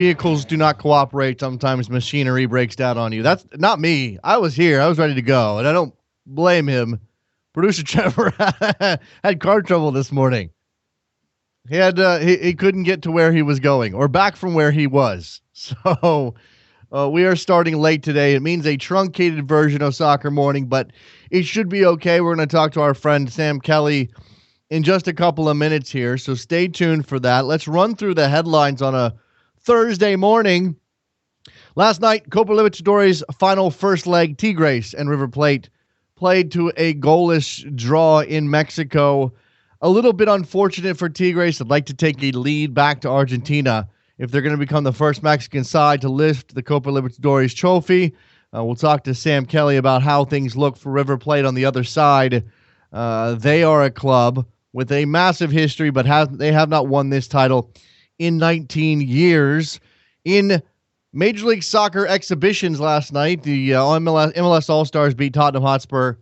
Vehicles do not cooperate. Sometimes machinery breaks down on you. That's not me. I was here. I was ready to go, and I don't blame him. Producer Trevor had car trouble this morning. He couldn't get to where he was going or back from where he was. So we are starting late today. It means a truncated version of Soccer Morning, but it should be okay. We're going to talk to our friend Sam Kelly in just a couple of minutes here, so stay tuned for that. Let's run through the headlines on a Thursday morning. Last night, Copa Libertadores final first leg, Tigres and River Plate played to a goalless draw in Mexico. A little bit unfortunate for Tigres. They'd like to take a lead back to Argentina if they're going to become the first Mexican side to lift the Copa Libertadores trophy. We'll talk to Sam Kelly about how things look for River Plate on the other side. They are a club with a massive history, but they have not won this title in 19 years. In Major League Soccer exhibitions last night, the MLS All-Stars beat Tottenham Hotspur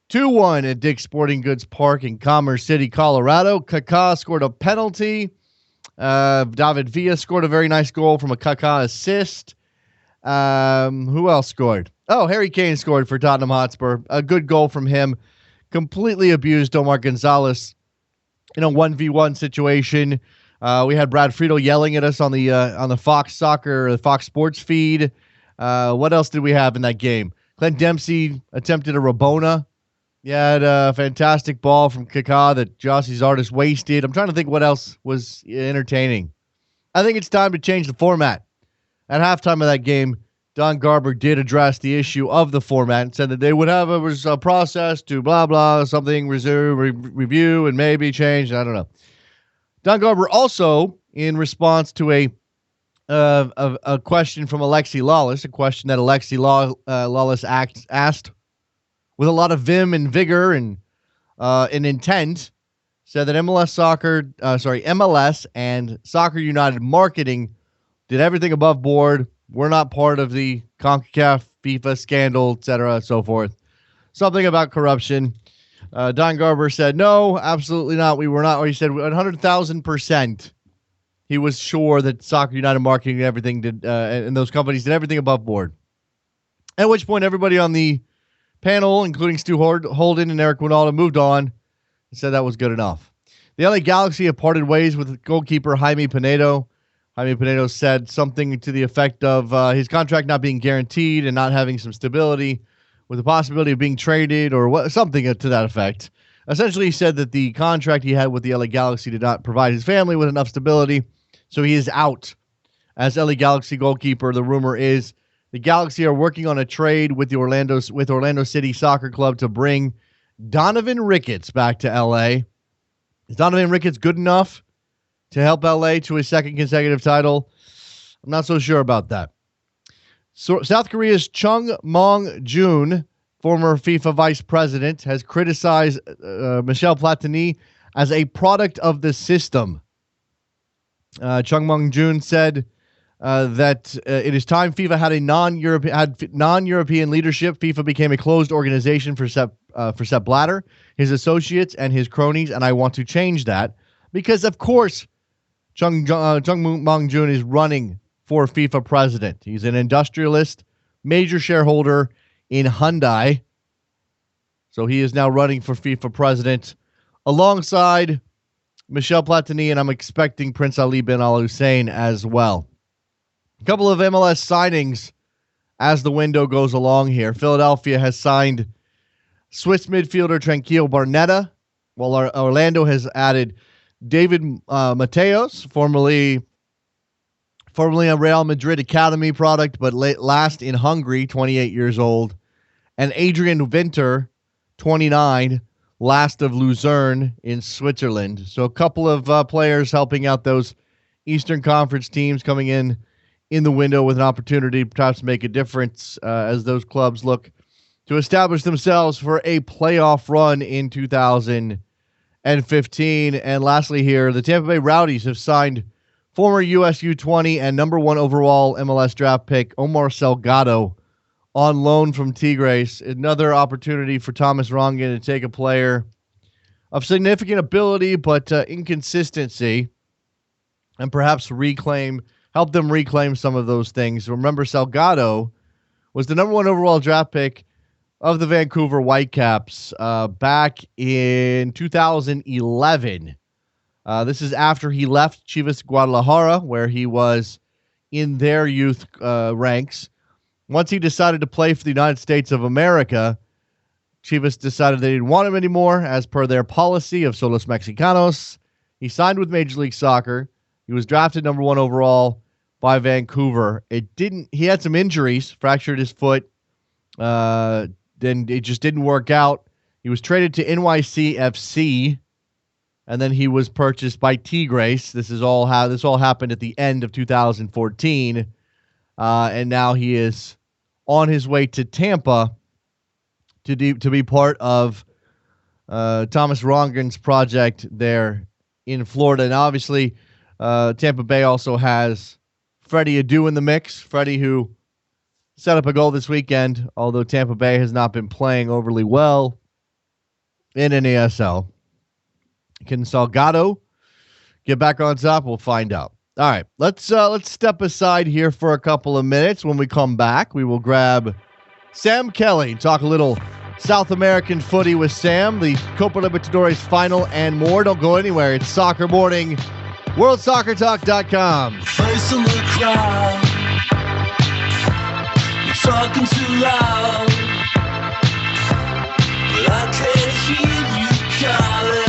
2-1 at Dick's Sporting Goods Park in Commerce City, Colorado. Kaká scored a penalty. David Villa scored a very nice goal from a Kaká assist. Who else scored? Oh, Harry Kane scored for Tottenham Hotspur. A good goal from him. Completely abused Omar Gonzalez in a 1v1 situation. We had Brad Friedel yelling at us on the Fox Soccer, the Fox Sports feed. What else did we have in that game? Clint Dempsey attempted a Rabona. He had a fantastic ball from Kaká that Jossie's artist wasted. I'm trying to think what else was entertaining. I think it's time to change the format. At halftime of that game, Don Garber did address the issue of the format and said that they would have a process to blah, blah, something, resume, review, and maybe change. I don't know. Don Garber also, in response to a question from Alexi Lawless, a question that Alexi Lawless asked with a lot of vim and vigor and intent, said that MLS and Soccer United Marketing did everything above board. We're not part of the CONCACAF, FIFA scandal, etc., and so forth. Something about corruption. Don Garber said, no, absolutely not. We were not. Or he said 100,000%. He was sure that Soccer United Marketing and everything and those companies did everything above board. At which point, everybody on the panel, including Stu Holden and Eric Winalda, moved on and said that was good enough. The LA Galaxy have parted ways with goalkeeper Jaime Pinedo. Jaime Pinedo said something to the effect of his contract not being guaranteed and not having some stability, with the possibility of being traded or something to that effect. Essentially, he said that the contract he had with the LA Galaxy did not provide his family with enough stability, so he is out as LA Galaxy goalkeeper. The rumor is the Galaxy are working on a trade with Orlando City Soccer Club to bring Donovan Ricketts back to LA. Is Donovan Ricketts good enough to help LA to his second consecutive title? I'm not so sure about that. So South Korea's Chung Mong-jun, former FIFA vice president, has criticized Michel Platini as a product of the system. Chung Mong-jun said that it is time FIFA had non-European leadership. FIFA became a closed organization for Sepp Blatter, his associates, and his cronies, and I want to change that because, of course, Chung Mong-jun is running for FIFA president. He's an industrialist, major shareholder in Hyundai. So he is now running for FIFA president alongside Michel Platini, and I'm expecting Prince Ali bin Al Hussein as well. A couple of MLS signings as the window goes along here. Philadelphia has signed Swiss midfielder Tranquillo Barnetta, while Orlando has added David Mateos, formerly a Real Madrid Academy product, but last in Hungary, 28 years old, and Adrian Winter, 29, last of Luzern in Switzerland. So a couple of players helping out those Eastern Conference teams coming in the window with an opportunity perhaps to make a difference as those clubs look to establish themselves for a playoff run in 2015. And lastly here, the Tampa Bay Rowdies have signed former US U20 and number 1 overall MLS draft pick Omar Salgado on loan from Tigres. Another opportunity for Thomas Rongen to take a player of significant ability but inconsistency and perhaps reclaim helped them reclaim some of those things. Remember, Salgado was the number 1 overall draft pick of the Vancouver Whitecaps back in 2011. This is after he left Chivas Guadalajara, where he was in their youth ranks. Once he decided to play for the United States of America, Chivas decided they didn't want him anymore, as per their policy of Solos Mexicanos. He signed with Major League Soccer. He was drafted number 1 overall by Vancouver. He had some injuries, fractured his foot. Then it just didn't work out. He was traded to NYCFC, and then he was purchased by Tigres. This all happened at the end of 2014, and now he is on his way to Tampa to be part of Thomas Rongen's project there in Florida. And obviously, Tampa Bay also has Freddie Adu in the mix. Freddie, who set up a goal this weekend, although Tampa Bay has not been playing overly well in NASL. Can Salgado get back on top? We'll find out. All right, let's step aside here for a couple of minutes. When we come back, we will grab Sam Kelly, talk a little South American footy with Sam, the Copa Libertadores final, and more. Don't go anywhere. It's Soccer Morning, WorldSoccerTalk.com. Face in the crowd, you're talking too loud, but I can't hear you calling.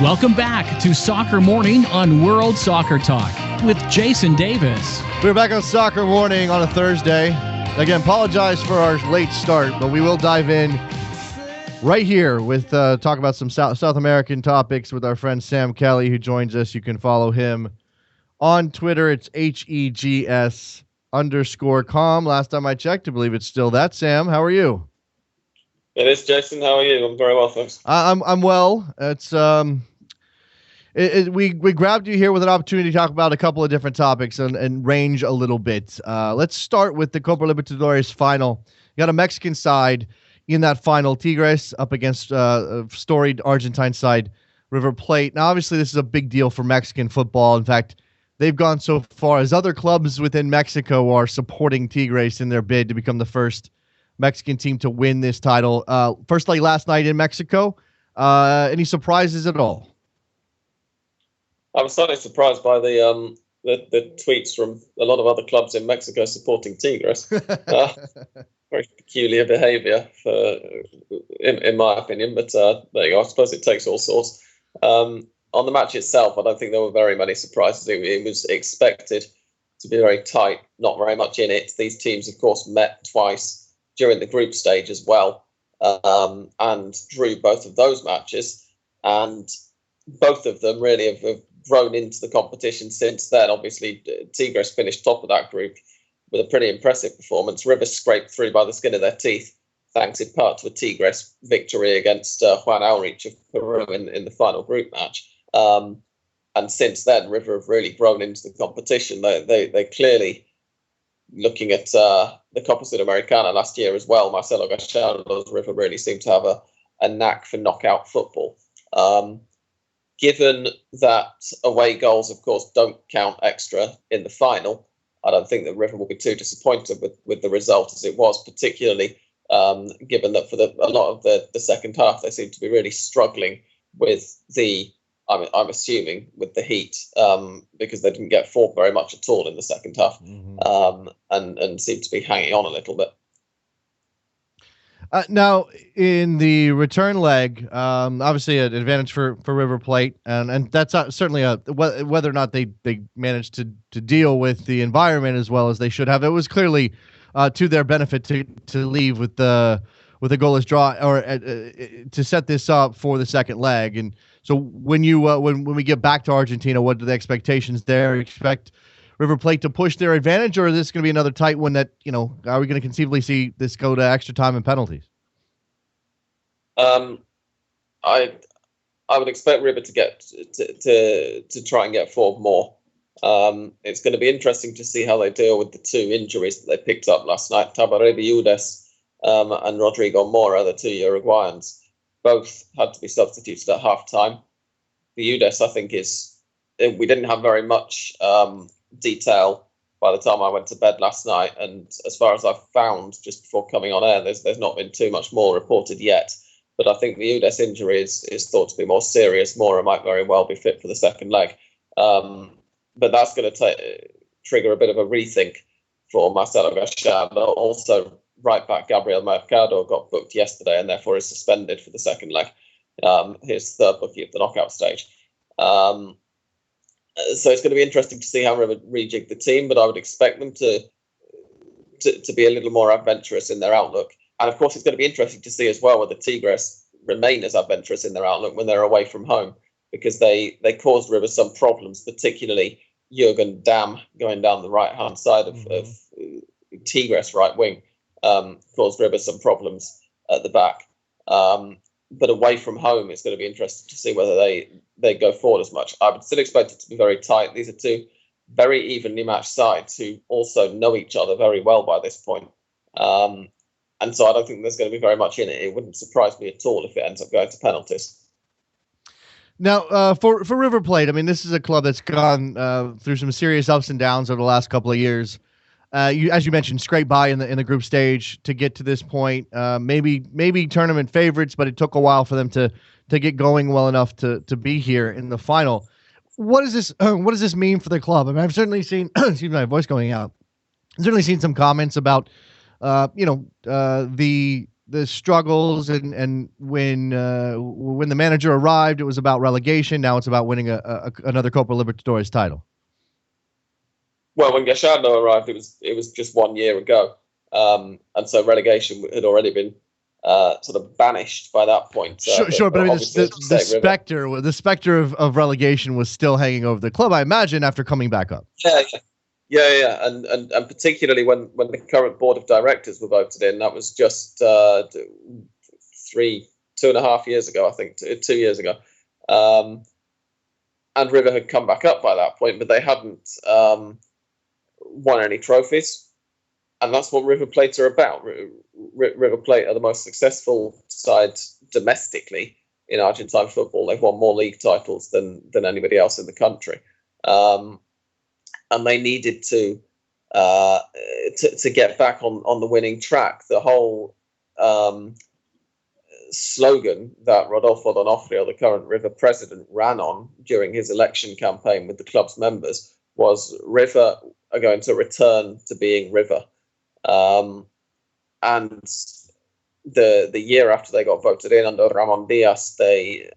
Welcome back to Soccer Morning on World Soccer Talk with Jason Dvais. We're back on Soccer Morning on a Thursday. Again, apologize for our late start, but we will dive in right here with talk about some South American topics with our friend Sam Kelly, who joins us. You can follow him on Twitter. It's HEGS_com. Last time I checked, I believe it's still that. Sam, how are you? It is, Jason. How are you? I'm very well, thanks. I'm well. It's we grabbed you here with an opportunity to talk about a couple of different topics and range a little bit. Let's start with the Copa Libertadores final. You got a Mexican side in that final, Tigres up against a storied Argentine side, River Plate. Now, obviously, this is a big deal for Mexican football. In fact, they've gone so far as other clubs within Mexico are supporting Tigres in their bid to become the first Mexican team to win this title. First leg last night in Mexico. Any surprises at all? I was slightly surprised by the tweets from a lot of other clubs in Mexico supporting Tigres. Very peculiar behaviour, in my opinion. But there you go. I suppose it takes all sorts. On the match itself, I don't think there were very many surprises. It was expected to be very tight, not very much in it. These teams, of course, met twice during the group stage as well, and drew both of those matches. And both of them really have grown into the competition since then. Obviously, Tigres finished top of that group with a pretty impressive performance. River scraped through by the skin of their teeth, thanks in part to a Tigres victory against Juan Aurich of Peru in the final group match. And since then, River have really grown into the competition. They clearly, looking at the Copa Sudamericana last year as well, Marcelo Gallardo's River really seemed to have a knack for knockout football. Given that away goals, of course, don't count extra in the final, I don't think that River will be too disappointed with the result as it was, particularly given that for a lot of the second half, they seem to be really struggling with I'm assuming, with the heat, because they didn't get forward very much at all in the second half, and seemed to be hanging on a little bit. Now, in the return leg, obviously an advantage for River Plate, and that's certainly whether or not they managed to deal with the environment as well as they should have. It was clearly to their benefit to leave with a goalless draw, or to set this up for the second leg. And so when we get back to Argentina, what are the expectations there? Expect River Plate to push their advantage, or is this going to be another tight one that, are we going to conceivably see this go to extra time and penalties? I would expect River to get to try and get forward more. It's going to be interesting to see how they deal with the two injuries that they picked up last night. Tabaré Viudes and Rodrigo Mora, the two Uruguayans, both had to be substituted at half-time. Viudes, I think, we didn't have very much detail by the time I went to bed last night, and as far as I've found just before coming on air, there's not been too much more reported yet. But I think the Viudes injury is thought to be more serious. Mora might very well be fit for the second leg. But that's going to trigger a bit of a rethink for Marcelo Gallardo. Also, right back Gabriel Mercado got booked yesterday and therefore is suspended for the second leg, his third bookie of the knockout stage. So it's going to be interesting to see how River rejig the team, but I would expect them to be a little more adventurous in their outlook. And of course, it's going to be interesting to see as well whether Tigres remain as adventurous in their outlook when they're away from home, because they caused River some problems, particularly Jurgen Damm going down the right-hand side of Tigres' right wing, caused River some problems at the back. But away from home, it's going to be interesting to see whether they go forward as much. I would still expect it to be very tight. These are two very evenly matched sides who also know each other very well by this point. And so I don't think there's going to be very much in it. It wouldn't surprise me at all if it ends up going to penalties. Now, for River Plate, I mean, this is a club that's gone through some serious ups and downs over the last couple of years. As you mentioned, scraped by in the group stage to get to this point. Maybe tournament favorites, but it took a while for them to get going well enough to be here in the final. What does this mean for the club? I mean, I've certainly seen excuse me, my voice going out. I've certainly seen some comments about the the struggles and when the manager arrived, it was about relegation. Now it's about winning another Copa Libertadores title. Well, when Gallardo arrived, it was just 1 year ago, and so relegation had already been sort of banished by that point. Sure, but I mean, the specter of relegation was still hanging over the club, I imagine, after coming back up. Yeah, and particularly when the current board of directors were voted in, that was just 2.5 years ago, I think, 2 years ago. And River had come back up by that point, but they hadn't won any trophies. And that's what River Plate are about. River Plate are the most successful side domestically in Argentine football. They've won more league titles than anybody else in the country. And they needed to get back on the winning track. The whole slogan that Rodolfo D'Onofrio, the current River president, ran on during his election campaign with the club's members was River are going to return to being River. And the year after they got voted in under Ramon Diaz, they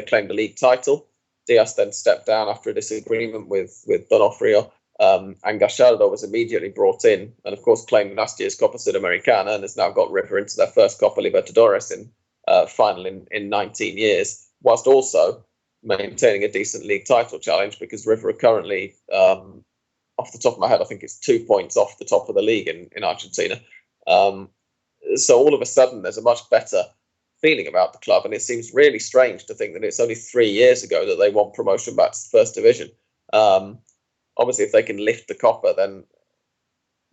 claimed the league title. Diaz then stepped down after a disagreement with D'Onofrio, and Gallardo was immediately brought in and, of course, claimed last year's Copa Sudamericana and has now got River into their first Copa Libertadores final in 19 years, whilst also maintaining a decent league title challenge because River are currently, off the top of my head, I think it's 2 points off the top of the league in Argentina. So all of a sudden, there's a much better feeling about the club, and it seems really strange to think that it's only 3 years ago that they won promotion back to the first division. Obviously, if they can lift the Copa, then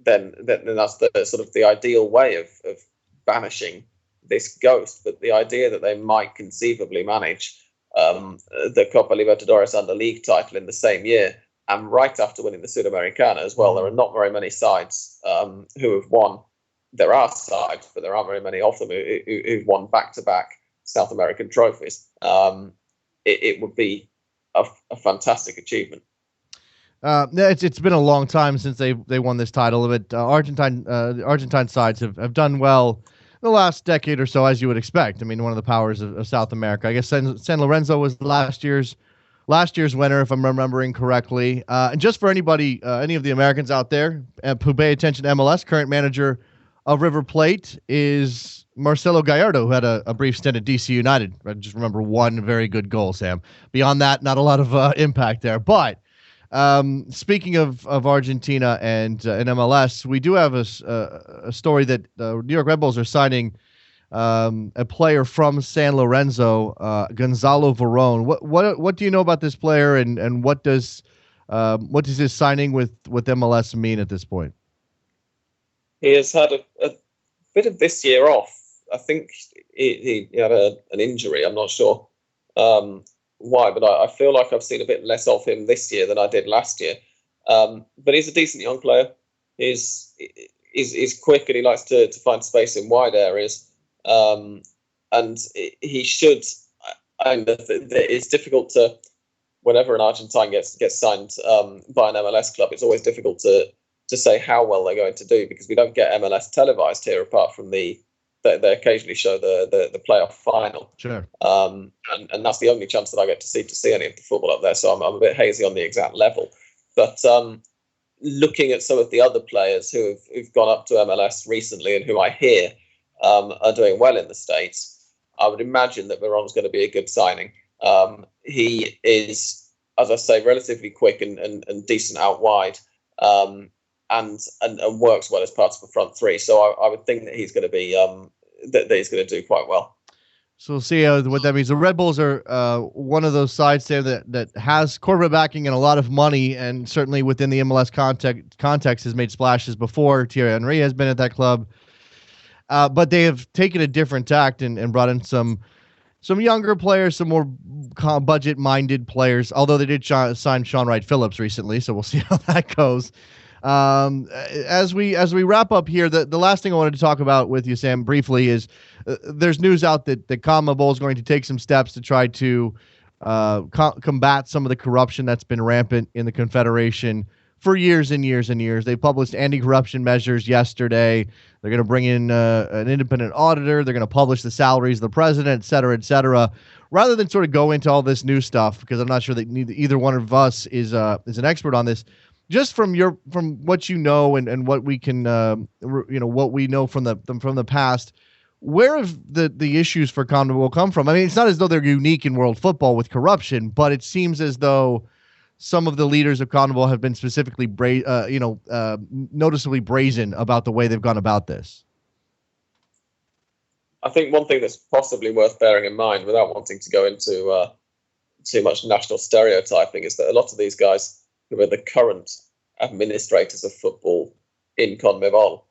that's the sort of the ideal way of banishing this ghost. But the idea that they might conceivably manage the Copa Libertadores under league title in the same year, and right after winning the Sudamericana as well, there are not very many sides who have won. There are sides, but there aren't very many of them who've won back-to-back South American trophies. It would be a fantastic achievement. It's been a long time since they won this title, but Argentine sides have done well the last decade or so, as you would expect. I mean, one of the powers of South America. I guess San Lorenzo was last year's winner, if I'm remembering correctly. And just for anybody, any of the Americans out there who pay attention to MLS, current manager of River Plate is Marcelo Gallardo, who had a brief stint at DC United. I just remember one very good goal, Sam. Beyond that, not a lot of impact there. But speaking of Argentina and MLS, we do have a story that New York Red Bulls are signing a player from San Lorenzo, Gonzalo Verón. What do you know about this player, and what does his signing with MLS mean at this point? He has had a bit of this year off. I think he had an injury. I'm not sure why, but I feel like I've seen a bit less of him this year than I did last year. But he's a decent young player. He's quick, and he likes to find space in wide areas. And he should. It's difficult to, whenever an Argentine gets signed by an MLS club, it's always difficult to say how well they're going to do, because we don't get MLS televised here, apart from they occasionally show the playoff final. Sure. And that's the only chance that I get to see any of the football up there. So I'm a bit hazy on the exact level. But looking at some of the other players who've gone up to MLS recently and who I hear are doing well in the States, I would imagine that Veron's going to be a good signing. He is, as I say, relatively quick and decent out wide. And works well as part of the front three. So I would think that he's going to be that he's going to do quite well. So we'll see what that means. The Red Bulls are one of those sides there that has corporate backing and a lot of money, and certainly within the MLS context has made splashes before. Thierry Henry has been at that club, but they have taken a different tact and brought in some younger players, some more budget-minded players. Although they did sign Sean Wright Phillips recently, so we'll see how that goes. As we wrap up here, the last thing I wanted to talk about with you, Sam, briefly is there's news out that the CONMEBOL is going to take some steps to try to combat some of the corruption that's been rampant in the Confederation for years and years and years. They published anti-corruption measures yesterday. They're going to bring in an independent auditor. They're going to publish the salaries of the president, et cetera, et cetera. Rather than sort of go into all this new stuff, because I'm not sure that either one of us is an expert on this. Just from what you know and what we can what we know from the past, where have the issues for CONMEBOL come from? I mean, it's not as though they're unique in world football with corruption, but it seems as though some of the leaders of CONMEBOL have been specifically noticeably brazen about the way they've gone about this. I think one thing that's possibly worth bearing in mind, without wanting to go into too much national stereotyping, is that a lot of these guys who are the current administrators of football in CONMEBOL,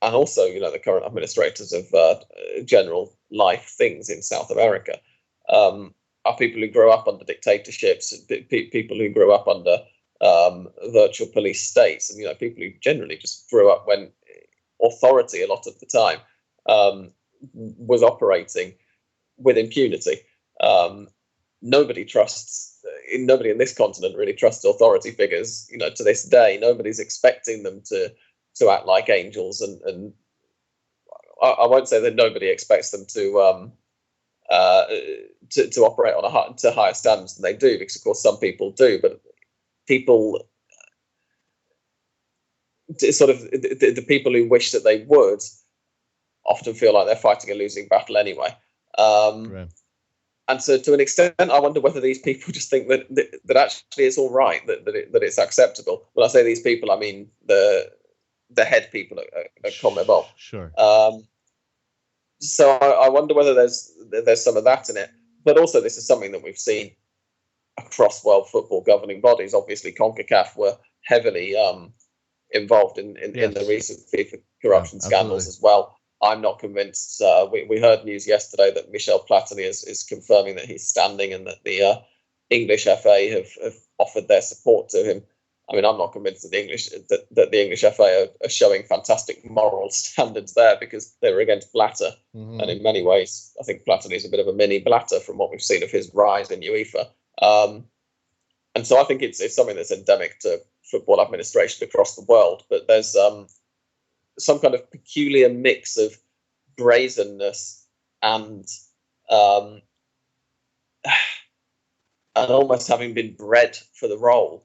and also, the current administrators of general life things in South America, are people who grew up under dictatorships, people who grew up under virtual police states, and people who generally just grew up when authority a lot of the time was operating with impunity. Nobody in this continent really trusts authority figures. To this day, nobody's expecting them to act like angels, and I won't say that nobody expects them to operate on to higher standards than they do, because of course some people do, but people sort of the people who wish that they would often feel like they're fighting a losing battle anyway. Right. And so, to an extent, I wonder whether these people just think that actually it's all right, that it's acceptable. When I say these people, I mean the head people at CONMEBOL. Sure. So I wonder whether there's some of that in it. But also, this is something that we've seen across world football governing bodies. Obviously, CONCACAF were heavily involved in the recent FIFA corruption scandals as well. I'm not convinced. We heard news yesterday that Michel Platini is confirming that he's standing, and that the English FA have offered their support to him. I mean, I'm not convinced that the English FA are showing fantastic moral standards there, because they were against Blatter. Mm-hmm. And in many ways, I think Platini is a bit of a mini Blatter from what we've seen of his rise in UEFA. And so I think it's something that's endemic to football administration across the world. But there's some kind of peculiar mix of brazenness and almost having been bred for the role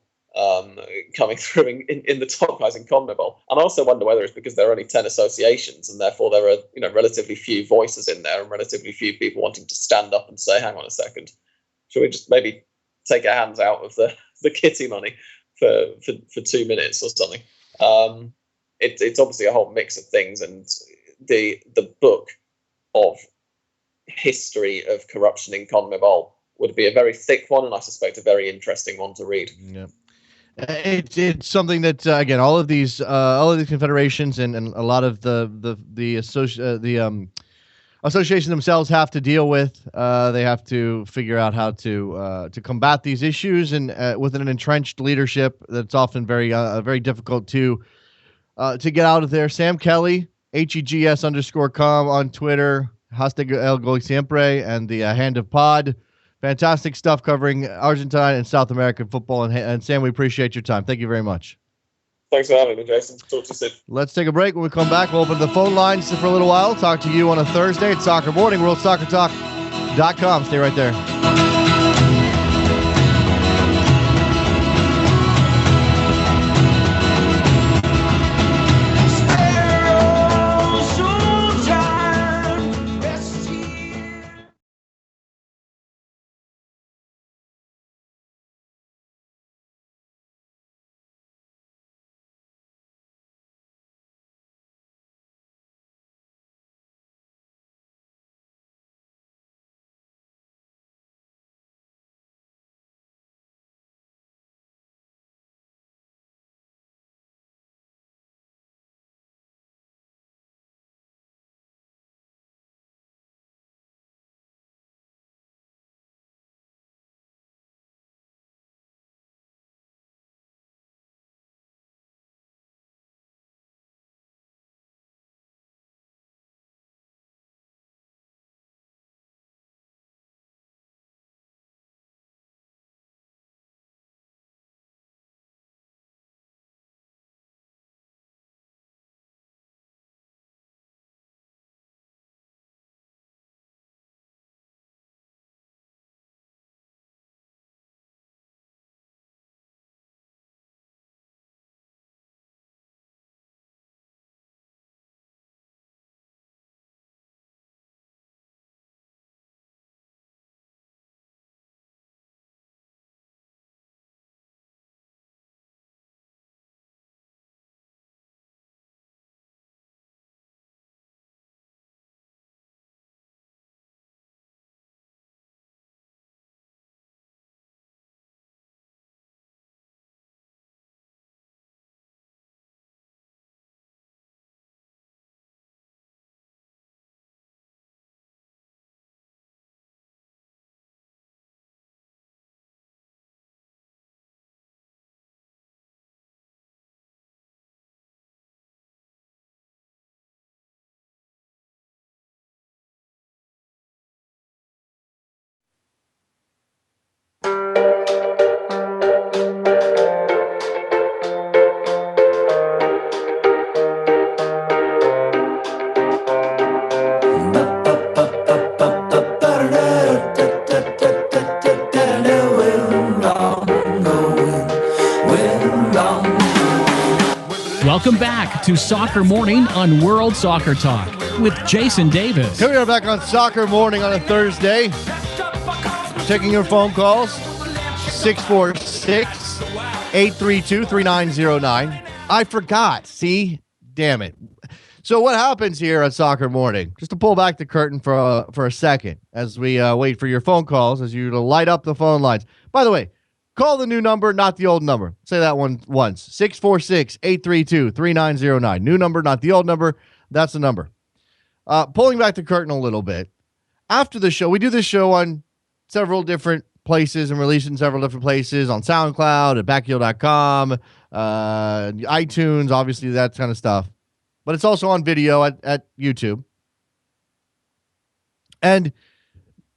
coming through in the top guys in CONMEBOL. And I also wonder whether it's because there are only 10 associations, and therefore there are relatively few voices in there, and relatively few people wanting to stand up and say, hang on a second, should we just maybe take our hands out of the kitty money for 2 minutes or something? It's obviously a whole mix of things, and the book of history of corruption in CONMEBOL would be a very thick one, and I suspect a very interesting one to read. Yeah. It's something that again, all of these confederations and a lot of the associations themselves have to deal with. They have to figure out how to combat these issues, and with an entrenched leadership that's often very difficult to get out of there. Sam Kelly, HEGS_com on Twitter, Hasta el Gol Siempre, and the Hand of Pod. Fantastic stuff covering Argentine and South American football. And Sam, we appreciate your time. Thank you very much. Thanks for having me, Jason. Talk to you soon. Let's take a break. When we come back, we'll open the phone lines for a little while. Talk to you on a Thursday at Soccer Morning, WorldSoccerTalk.com. Stay right there. back to Soccer Morning on World Soccer Talk with Jason Davis. Here we are back on Soccer Morning on a Thursday. Taking your phone calls, 646-832-3909. I forgot. See? Damn it. So what happens here on Soccer Morning, just to pull back the curtain for a second as we wait for your phone calls, as you to light up the phone lines. By the way, call the new number, not the old number. Say that one once. 646-832-3909. New number, not the old number. That's the number. Pulling back the curtain a little bit. After the show, we do this show on several different places and release it in several different places on SoundCloud, at backheel.com, iTunes, obviously that kind of stuff. But it's also on video at YouTube. And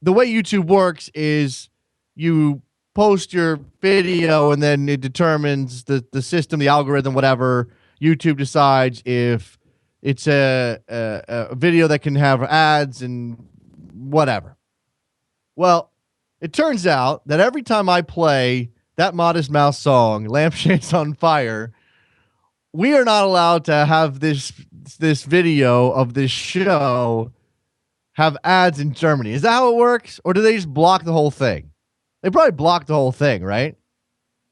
the way YouTube works is you post your video and then it determines the system, the algorithm, whatever. YouTube decides if it's a video that can have ads and whatever. Well, it turns out that every time I play that Modest Mouse song, Lampshades on Fire, we are not allowed to have this video of this show have ads in Germany. Is that how it works? Or do they just block the whole thing? They probably block the whole thing, right?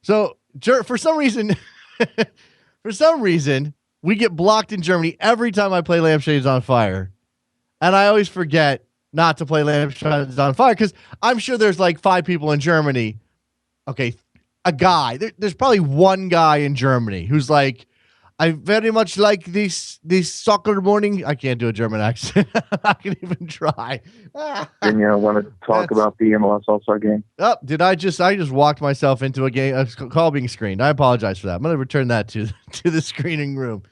So for some reason, we get blocked in Germany every time I play Lampshades on Fire. And I always forget not to play Lampshades on Fire because I'm sure there's like 5 people in Germany. Okay, a guy. There's probably one guy in Germany who's like, I very much like this Soccer Morning. I can't do a German accent. I'm not going to even try. And you want to talk about the MLS All-Star Game? Oh, I just walked myself into a game, a call being screened. I apologize for that. I'm going to return that to the screening room.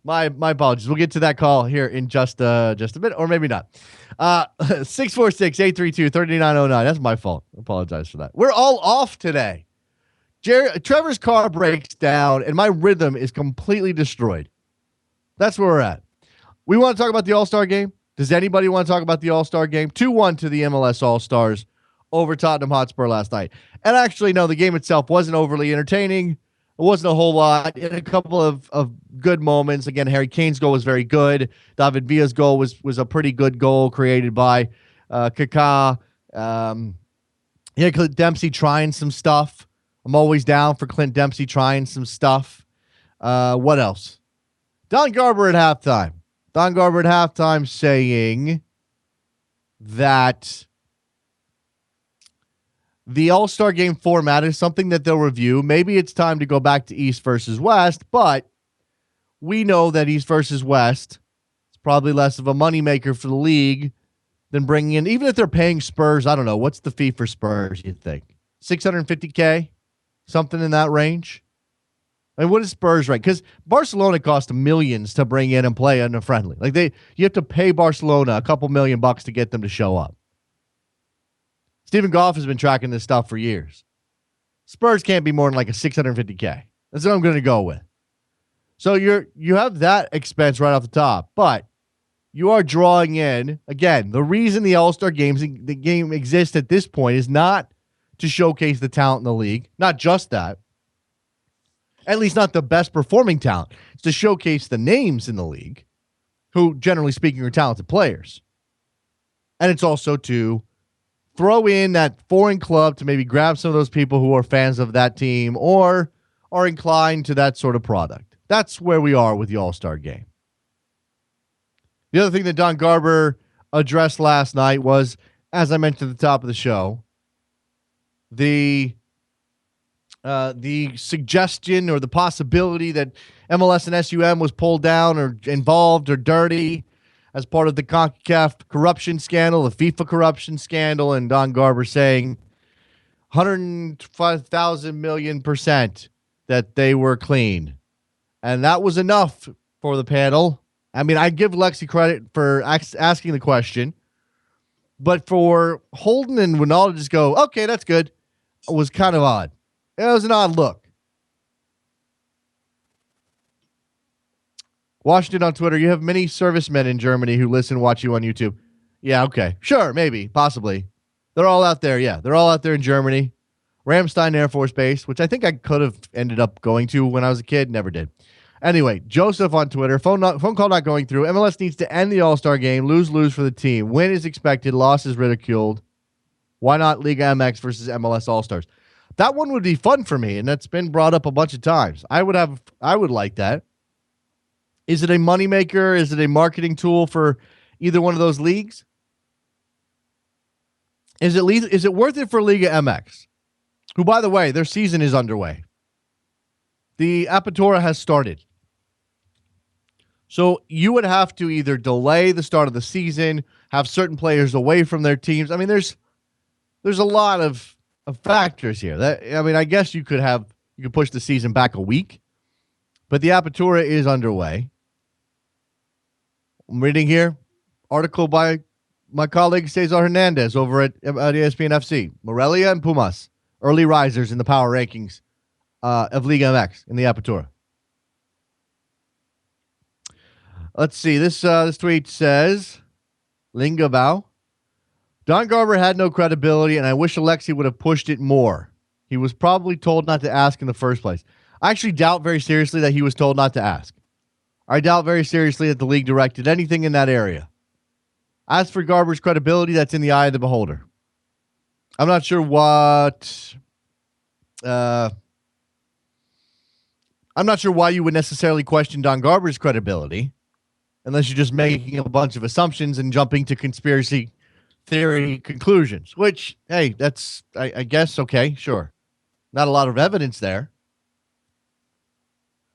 My apologies. We'll get to that call here in just a bit, or maybe not. 646-832-3909. That's my fault. I apologize for that. We're all off today. Trevor's car breaks down, and my rhythm is completely destroyed. That's where we're at. We want to talk about the All-Star Game. Does anybody want to talk about the All-Star Game? 2-1 to the MLS All-Stars over Tottenham Hotspur last night. And actually, no, the game itself wasn't overly entertaining. It wasn't a whole lot. In a couple of good moments. Again, Harry Kane's goal was very good. David Villa's goal was a pretty good goal created by Kaká. Clint Dempsey trying some stuff. I'm always down for Clint Dempsey trying some stuff. What else? Don Garber at halftime. Don Garber at halftime saying that the All-Star Game format is something that they'll review. Maybe it's time to go back to East versus West, but we know that East versus West is probably less of a moneymaker for the league than bringing in, even if they're paying Spurs, I don't know, what's the fee for Spurs, you'd think? $650K? Something in that range. I mean, what is Spurs right? Because Barcelona cost millions to bring in and play in a friendly. Like you have to pay Barcelona a couple $1,000,000 to get them to show up. Stephen Goff has been tracking this stuff for years. Spurs can't be more than like a $650K. That's what I'm going to go with. So you have that expense right off the top, but you are drawing in again. The reason the All-Star Games, the game exists at this point, is not to showcase the talent in the league. Not just that. At least not the best performing talent. It's to showcase the names in the league who, generally speaking, are talented players. And it's also to throw in that foreign club to maybe grab some of those people who are fans of that team or are inclined to that sort of product. That's where we are with the All-Star Game. The other thing that Don Garber addressed last night was, as I mentioned at the top of the show, the suggestion or the possibility that MLS and SUM was pulled down or involved or dirty as part of the CONCACAF corruption scandal, the FIFA corruption scandal, and Don Garber saying 105,000 million% that they were clean. And that was enough for the panel. I mean, I give Lexi credit for asking the question, but for Holden and Winalda to just go, okay, that's good, was kind of odd. It was an odd look. Washington on Twitter, you have many servicemen in Germany who listen and watch you on YouTube. Yeah, okay. Sure, maybe, possibly. They're all out there, yeah. They're all out there in Germany. Ramstein Air Force Base, which I think I could have ended up going to when I was a kid. Never did. Anyway, Joseph on Twitter, phone call not going through. MLS needs to end the All-Star game. Lose for the team. Win is expected. Loss is ridiculed. Why not Liga MX versus MLS All-Stars? That one would be fun for me, and that's been brought up a bunch of times. I would like that. Is it a moneymaker? Is it a marketing tool for either one of those leagues? Is it worth it for Liga MX? Who, by the way, their season is underway. The Apertura has started. So you would have to either delay the start of the season, have certain players away from their teams. I mean, there's a lot of factors here. I guess you could push the season back a week, but the Apertura is underway. I'm reading here, article by my colleague Cesar Hernandez over at ESPNFC. Morelia and Pumas, early risers in the power rankings of Liga MX in the Apertura. Let's see. This tweet says, Lingabao, Don Garber had no credibility, and I wish Alexi would have pushed it more. He was probably told not to ask in the first place. I actually doubt very seriously that he was told not to ask. I doubt very seriously that the league directed anything in that area. As for Garber's credibility, that's in the eye of the beholder. I'm not sure what... I'm not sure why you would necessarily question Don Garber's credibility unless you're just making a bunch of assumptions and jumping to conspiracy theory conclusions, which, hey, that's, I guess, okay, sure. Not a lot of evidence there.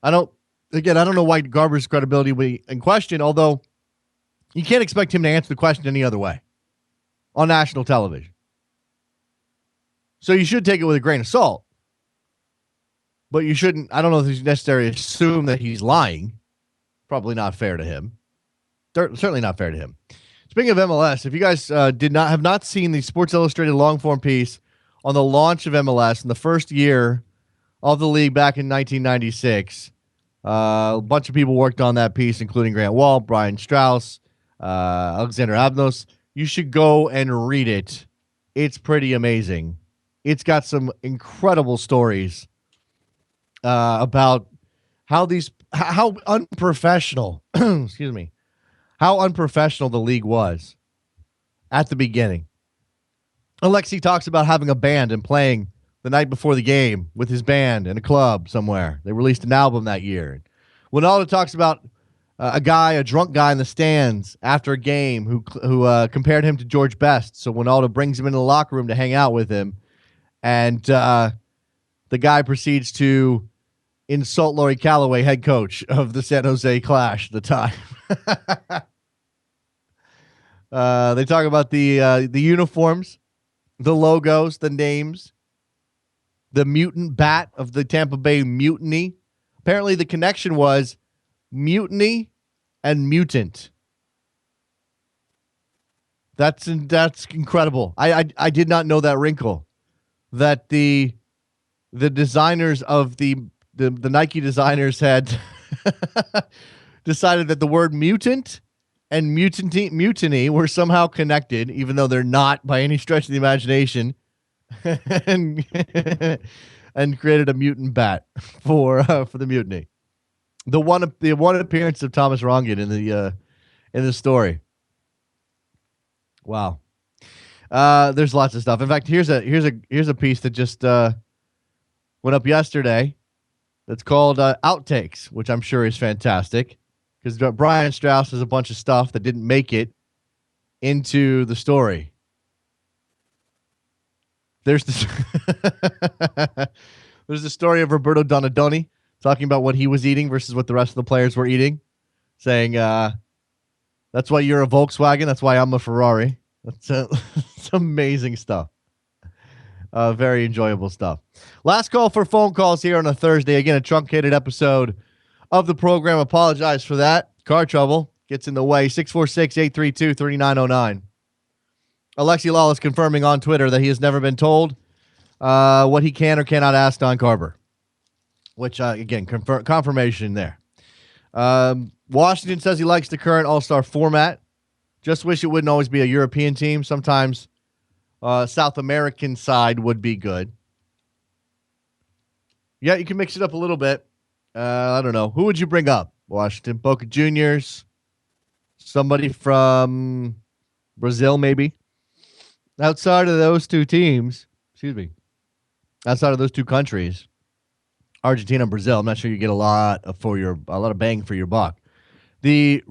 I don't know why Garber's credibility would be in question, although you can't expect him to answer the question any other way on national television. So you should take it with a grain of salt. But you shouldn't, I don't know if you necessarily assume that he's lying. Probably not fair to him. Certainly not fair to him. Speaking of MLS, if you guys have not seen the Sports Illustrated long-form piece on the launch of MLS in the first year of the league back in 1996, a bunch of people worked on that piece, including Grant Wall, Brian Strauss, Alexander Abnos. You should go and read it. It's pretty amazing. It's got some incredible stories about how unprofessional, excuse me, how unprofessional the league was at the beginning. Alexi talks about having a band and playing the night before the game with his band in a club somewhere. They released an album that year. Winaldo talks about a drunk guy in the stands after a game who compared him to George Best. So Winaldo brings him into the locker room to hang out with him. And the guy proceeds to insult Laurie Calloway, head coach of the San Jose Clash at the time. They talk about the uniforms, the logos, the names, the mutant bat of the Tampa Bay Mutiny. Apparently the connection was mutiny and mutant. That's incredible. I did not know that wrinkle. That the designers of the Nike designers had decided that the word mutant and mutiny were somehow connected, even though they're not by any stretch of the imagination, and created a mutant bat for the mutiny. The one appearance of Thomas Rongen in the story. Wow. There's lots of stuff. In fact, here's a piece that just went up yesterday. That's called Outtakes, which I'm sure is fantastic because Brian Strauss has a bunch of stuff that didn't make it into the story. There's this there's the story of Roberto Donadoni talking about what he was eating versus what the rest of the players were eating, saying, that's why you're a Volkswagen. That's why I'm a Ferrari. It's amazing stuff. Very enjoyable stuff. Last call for phone calls here on a Thursday. Again, a truncated episode of the program. Apologize for that. Car trouble gets in the way. 646-832-3909. Alexi Lawless confirming on Twitter that he has never been told what he can or cannot ask Don Garber. Which, again, confirmation there. Washington says he likes the current All-Star format. Just wish it wouldn't always be a European team. Sometimes South American side would be good. Yeah, you can mix it up a little bit. I don't know. Who would you bring up? Washington, Boca Juniors, somebody from Brazil, maybe. Outside of those two teams, excuse me, outside of those two countries, Argentina and Brazil, I'm not sure you get a lot of bang for your buck. The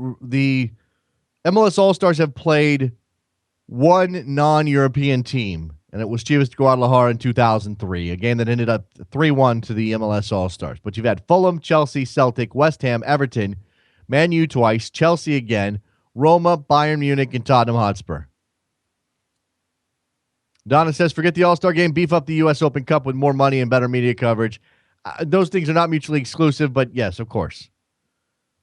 MLS All-Stars have played one non-European team, and it was Chivas Guadalajara in 2003, a game that ended up 3-1 to the MLS All-Stars. But you've had Fulham, Chelsea, Celtic, West Ham, Everton, Man U twice, Chelsea again, Roma, Bayern Munich, and Tottenham Hotspur. Donna says, forget the All-Star game, beef up the U.S. Open Cup with more money and better media coverage. Those things are not mutually exclusive, but yes, of course.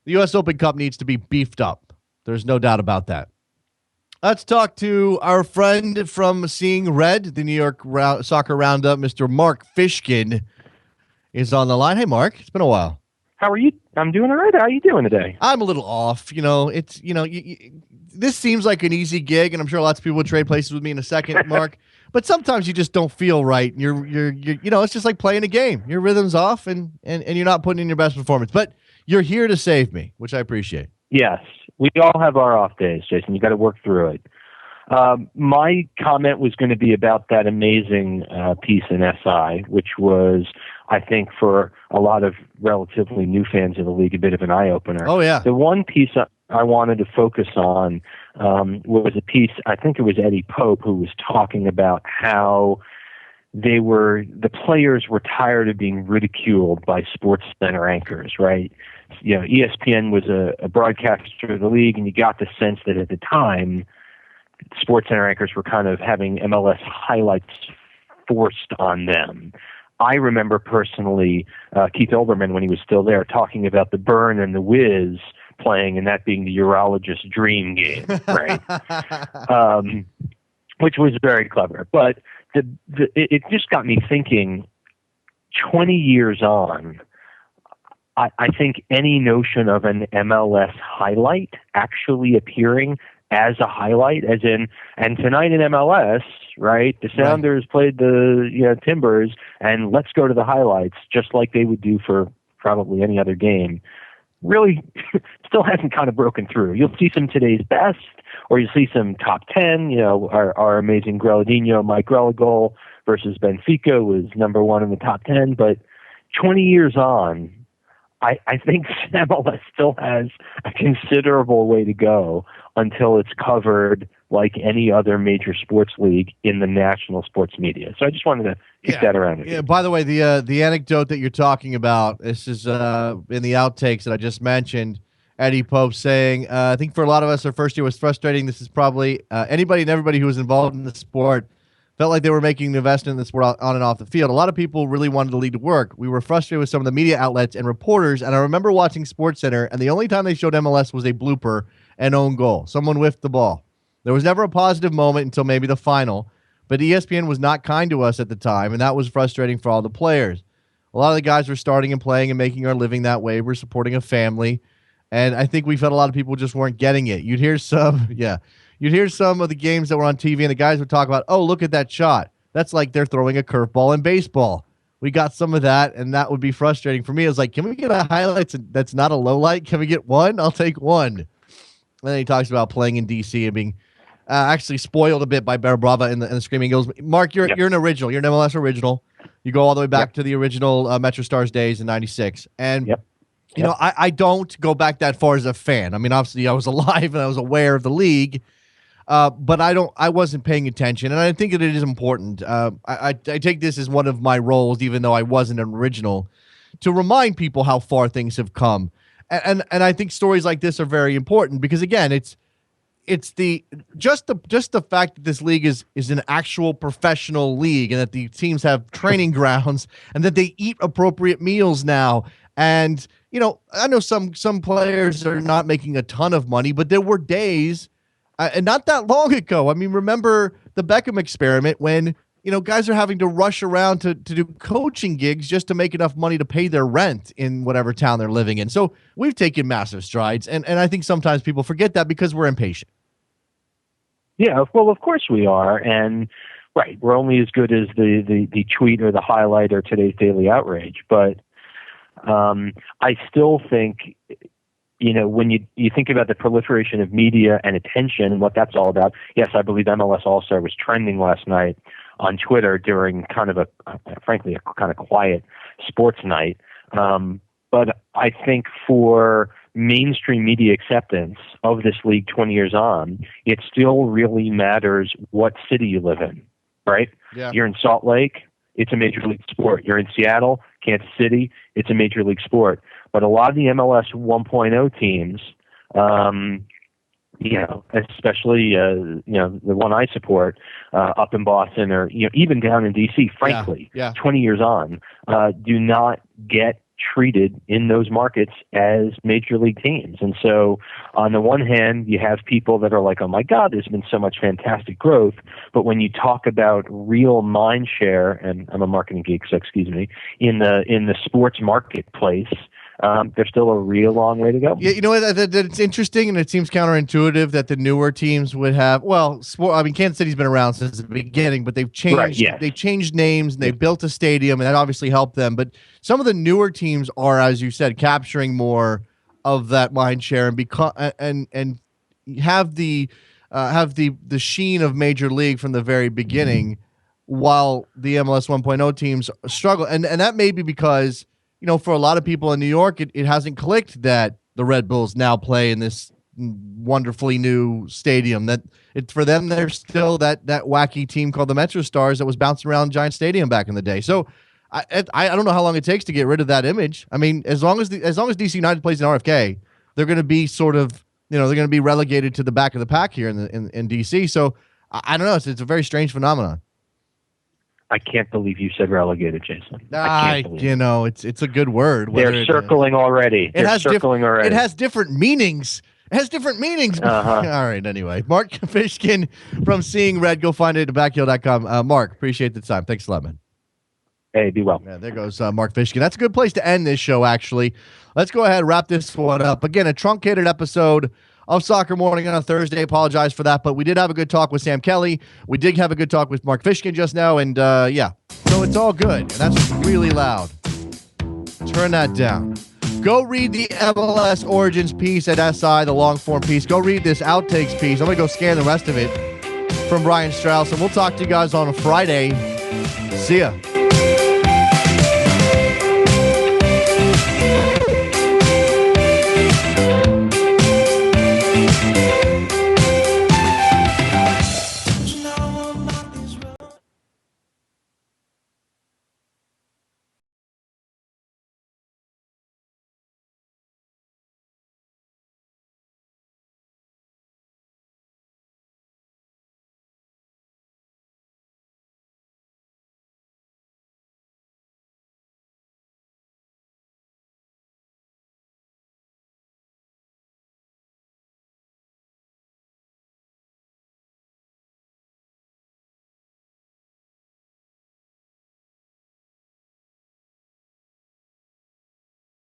The U.S. Open Cup needs to be beefed up. There's no doubt about that. Let's talk to our friend from Seeing Red, the New York Soccer Roundup, Mr. Mark Fishkin is on the line. Hey, Mark, it's been a while. How are you? I'm doing all right. How are you doing today? I'm a little off. This seems like an easy gig, and I'm sure lots of people would trade places with me in a second, Mark. But sometimes you just don't feel right. You're it's just like playing a game. Your rhythm's off, and you're not putting in your best performance. But you're here to save me, which I appreciate. Yes, we all have our off days, Jason. You got to work through it. My comment was going to be about that amazing piece in SI, which was, I think, for a lot of relatively new fans of the league, a bit of an eye-opener. Oh, yeah. The one piece I wanted to focus on was a piece, I think it was Eddie Pope, who was talking about how the players were tired of being ridiculed by Sports Center anchors, right? ESPN was a broadcaster of the league, and you got the sense that at the time, Sports Center anchors were kind of having MLS highlights forced on them. I remember personally Keith Olbermann, when he was still there, talking about the Burn and the Wiz playing, and that being the urologist's dream game, right? Which was very clever. But it just got me thinking, 20 years on, I think any notion of an MLS highlight actually appearing as a highlight, as in, and tonight in MLS, right, the Sounders played the Timbers, and let's go to the highlights, just like they would do for probably any other game, really still hasn't kind of broken through. You'll see some today's best, or you'll see some top 10, our amazing Greladinho, Mike Grella goal versus Benfica was number one in the top 10, but 20 years on, I think MLS still has a considerable way to go until it's covered like any other major sports league in the national sports media. So I just wanted to kick that around. Yeah. By the way, the anecdote that you're talking about, this is in the outtakes that I just mentioned. Eddie Pope saying, I think for a lot of us, our first year was frustrating. This is probably anybody and everybody who was involved in the sport felt like they were making an investment in the sport on and off the field. A lot of people really wanted the league to work. We were frustrated with some of the media outlets and reporters, and I remember watching SportsCenter, and the only time they showed MLS was a blooper and own goal. Someone whiffed the ball. There was never a positive moment until maybe the final, but ESPN was not kind to us at the time, and that was frustrating for all the players. A lot of the guys were starting and playing and making our living that way. We're supporting a family, and I think we felt a lot of people just weren't getting it. You'd hear some of the games that were on TV, and the guys would talk about, oh, look at that shot. That's like they're throwing a curveball in baseball. We got some of that, and that would be frustrating for me. I was like, can we get a highlight that's not a low light? Can we get one? I'll take one. And then he talks about playing in D.C. and being actually spoiled a bit by Bear Brava and the Screaming Eagles. Mark, you're an original. You're an MLS original. You go all the way back to the original MetroStars days in '96. And, I don't go back that far as a fan. I mean, obviously, I was alive and I was aware of the league. But I wasn't paying attention, and I think that it is important. I take this as one of my roles, even though I wasn't an original, to remind people how far things have come. And I think stories like this are very important because, again, it's just the fact that this league is an actual professional league and that the teams have training grounds and that they eat appropriate meals now. And, I know some players are not making a ton of money, but there were days and not that long ago. I mean, remember the Beckham experiment when, guys are having to rush around to do coaching gigs just to make enough money to pay their rent in whatever town they're living in. So we've taken massive strides. And I think sometimes people forget that because we're impatient. Yeah, well, of course we are. And we're only as good as the tweet or the highlight or today's daily outrage. But I still think, when you think about the proliferation of media and attention and what that's all about, yes, I believe MLS All-Star was trending last night on Twitter during kind of frankly, a kind of quiet sports night. But I think for mainstream media acceptance of this league 20 years on, it still really matters what city you live in, right? Yeah. You're in Salt Lake, it's a major league sport. You're in Seattle, Kansas City, it's a major league sport. But a lot of the MLS 1.0 teams, especially the one I support up in Boston, or even down in DC, frankly, 20 years on, do not get treated in those markets as major league teams. And so on the one hand, you have people that are like, oh my God, there's been so much fantastic growth. But when you talk about real mind share, and I'm a marketing geek, so excuse me, in the sports marketplace, there's still a real long way to go. Yeah, it's interesting, and it seems counterintuitive that the newer teams would have. Well, Kansas City's been around since the beginning, but they've changed. Right, yes. They changed names and they built a stadium, and that obviously helped them. But some of the newer teams are, as you said, capturing more of that mind share and have the sheen of Major League from the very beginning, while the MLS 1.0 teams struggle, and that may be because, for a lot of people in New York, it hasn't clicked that the Red Bulls now play in this wonderfully new stadium. That for them, they're still that wacky team called the Metro Stars that was bouncing around Giant Stadium back in the day. So I don't know how long it takes to get rid of that image. I mean, as long as DC United plays in RFK, they're going to be sort of, they're going to be relegated to the back of the pack here in DC. So I don't know. It's a very strange phenomenon. I can't believe you said relegated, Jason. It's a good word. They're circling already. It has different meanings. It has different meanings. Uh-huh. All right, anyway. Mark Fishkin from Seeing Red. Go find it at backheel.com. Mark, appreciate the time. Thanks a lot, man. Hey, be well. Yeah, there goes Mark Fishkin. That's a good place to end this show, actually. Let's go ahead and wrap this one up. Again, a truncated episode of Soccer Morning on a Thursday. Apologize for that, but we did have a good talk with Sam Kelly. We did have a good talk with Mark Fishkin just now, and so it's all good. And that's really loud. Turn that down. Go read the MLS Origins piece at SI, the long-form piece. Go read this outtakes piece. I'm going to go scan the rest of it from Brian Strauss, and we'll talk to you guys on a Friday. See ya.